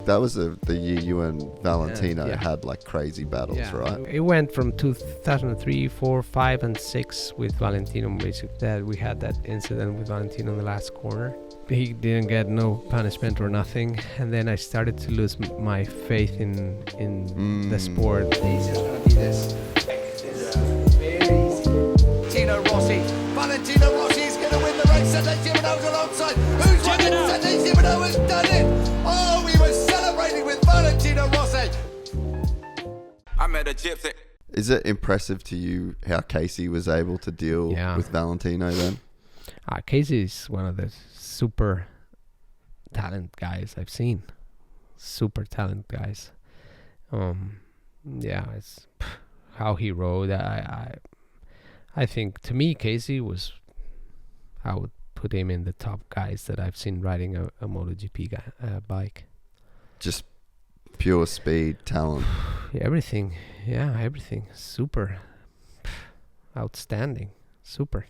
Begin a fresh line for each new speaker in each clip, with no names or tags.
that was the year you and Valentino had like crazy battles, right?
It went from 2003, 4, 5, and 6 with Valentino. Basically, that we had that incident with Valentino in the last corner. He didn't get no punishment or nothing, and then I started to lose my faith in the sport.
It's just gonna be this. Very easy. Valentino Rossi is going to win the race. Sandy Gimeno's alongside. Who's won it? Sandy Gimeno has done it. Oh, we were celebrating with Valentino Rossi. I met a gypsy.
Is it impressive to you how Casey was able to deal with Valentino then?
Casey is one of the super talent guys I've seen. Super talent guys. It's how he rode. I think, to me, Casey was, I would put him in the top guys that I've seen riding a MotoGP bike.
Just pure speed, talent.
Everything. Yeah, everything. Super. Outstanding. Super.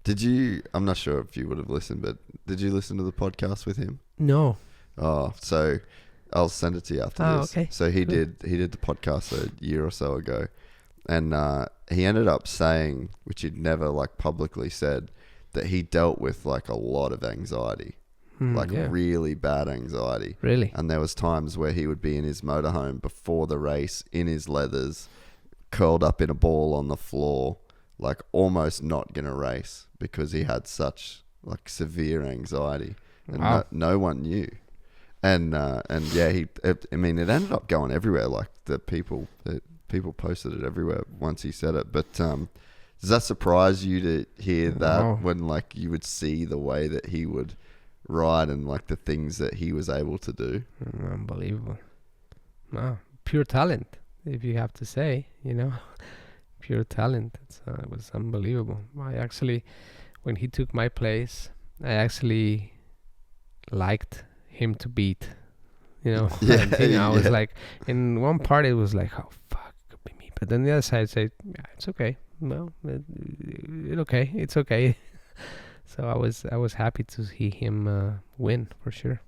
I'm not sure if you would have listened, but did you listen to the podcast with him?
No.
Oh, so I'll send it to you after this.
Okay.
So he did the podcast a year or so ago. And he ended up saying, which he'd never like publicly said, that he dealt with like a lot of anxiety, really bad anxiety.
Really?
And there was times where he would be in his motorhome before the race, in his leathers, curled up in a ball on the floor, like almost not gonna race because he had such like severe anxiety, and no one knew. And it ended up going everywhere. Like people posted it everywhere once he said it. But does that surprise you to hear that when like you would see the way that he would ride and like the things that he was able to do?
Unbelievable. Pure talent, if you have to say, pure talent. It was unbelievable. I actually, when he took my place, I actually liked him to beat. I was like, in one part it was like, oh fuck, it could be me. But then the other side said, yeah, it's okay. Well, it's okay. So I was happy to see him win for sure.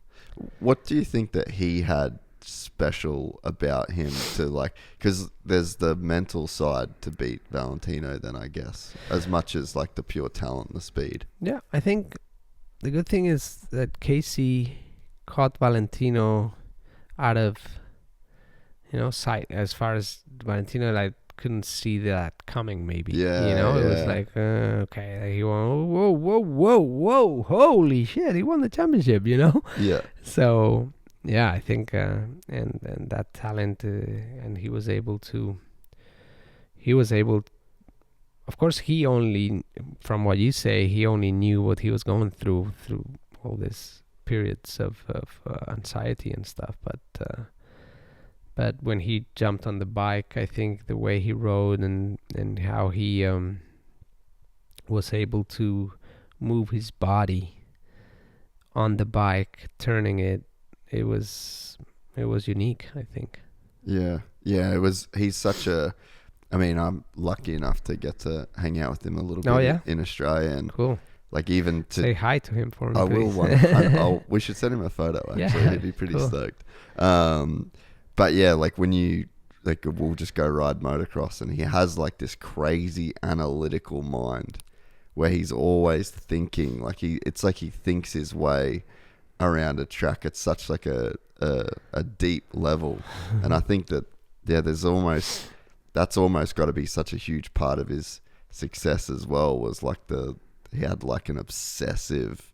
What do you think that he had special about him to like? Because there's the mental side to beat Valentino, then I guess, as much as like the pure talent and the speed.
Yeah, I think the good thing is that Casey caught Valentino out of sight. As far as Valentino, I couldn't see that coming. Maybe it was like okay, he won. Whoa, holy shit, he won the championship.
Yeah.
So yeah, I think and that talent, and he was able. Of course, he only, from what you say, he only knew what he was going through all this periods of anxiety and stuff, but when he jumped on the bike, I think the way he rode and how he was able to move his body on the bike, turning it was unique, I think.
Yeah, it was. He's such a, I'm lucky enough to get to hang out with him a little bit in Australia, and
cool.
Like even to
say hi to him for me.
I will. We should send him a photo. Actually, he'd be pretty stoked. But yeah, like when you we'll just go ride motocross, and he has like this crazy analytical mind where he's always thinking. Like it's like he thinks his way around a track at such like a deep level, and I think that that's almost got to be such a huge part of his success as well. Was like he had like an obsessive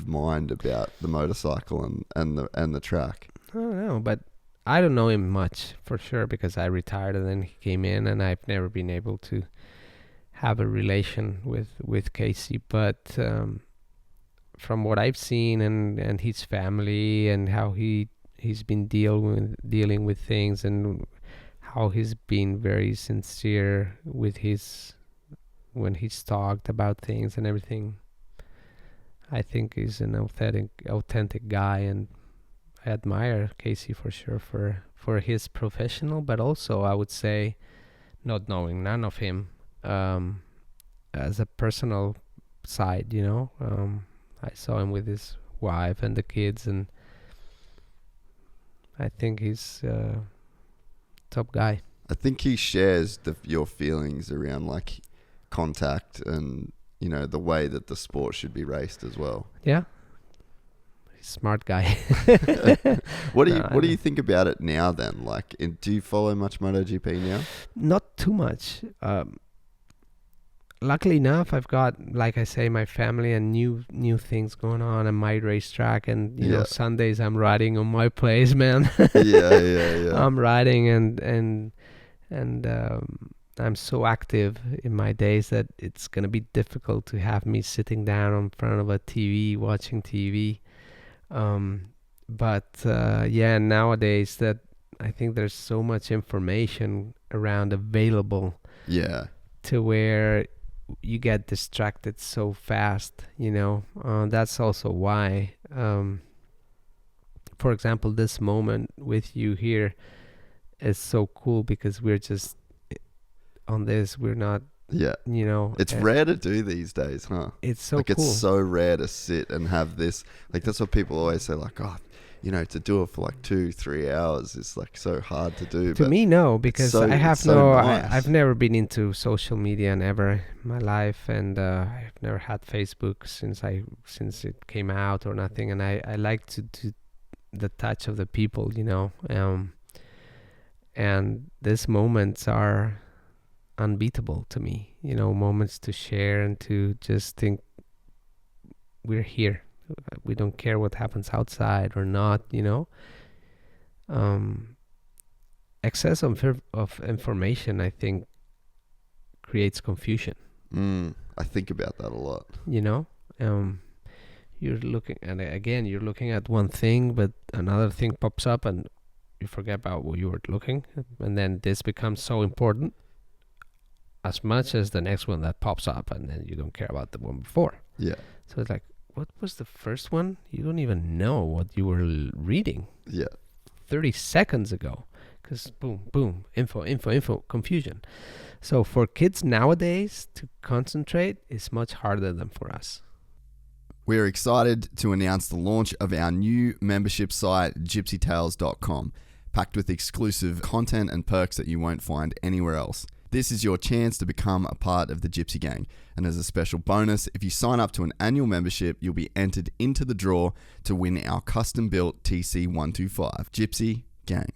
mind about the motorcycle and the track.
I don't know, but I don't know him much for sure because I retired and then he came in, and I've never been able to have a relation with Casey. But from what I've seen and his family and how he's been dealing with things, and how he's been very sincere with when he's talked about things and everything, I think he's an authentic guy, and I admire Casey for sure for his professional, but also I would say, not knowing none of him, as a personal side, I saw him with his wife and the kids, and I think he's top guy.
I think he shares your feelings around like contact and, you know, the way that the sport should be raced as well.
Yeah. Smart guy.
What do you think about it now then? Like, do you follow much MotoGP now?
Not too much. Luckily enough, I've got, like I say, my family and new things going on and my racetrack, and you know, Sundays I'm riding on my place, man.
yeah.
I'm riding and I'm so active in my days that it's gonna be difficult to have me sitting down in front of a TV watching TV. But nowadays that I think there's so much information around available.
Yeah.
To where you get distracted so fast, you know. That's also why, for example, this moment with you here is so cool because we're just on this. We're not.
Yeah.
You know,
it's rare to do these days, huh?
It's so
like
cool.
It's so rare to sit and have this. Like, that's what people always say, like, oh, you know, to do it for like 2-3 hours is like so hard to do.
To me, no, because
nice.
I've never been into social media ever in my life, and I've never had Facebook since it came out or nothing. And I like to the touch of the people, you know. And these moments are unbeatable to me, you know, moments to share and to just think we're here. We don't care what happens outside or not, you know. Excess of information, I think, creates confusion.
I think about that a lot.
You know, you're looking at one thing, but another thing pops up and you forget about what you were looking, and then this becomes so important as much as the next one that pops up, and then you don't care about the one before.
Yeah.
So it's like, what was the first one? You don't even know what you were reading.
Yeah.
30 seconds ago. Because boom, info, confusion. So for kids nowadays to concentrate is much harder than for us.
We're excited to announce the launch of our new membership site, gypsytales.com, packed with exclusive content and perks that you won't find anywhere else. This is your chance to become a part of the Gypsy Gang. And as a special bonus, if you sign up to an annual membership, you'll be entered into the draw to win our custom-built TC125. Gypsy Gang.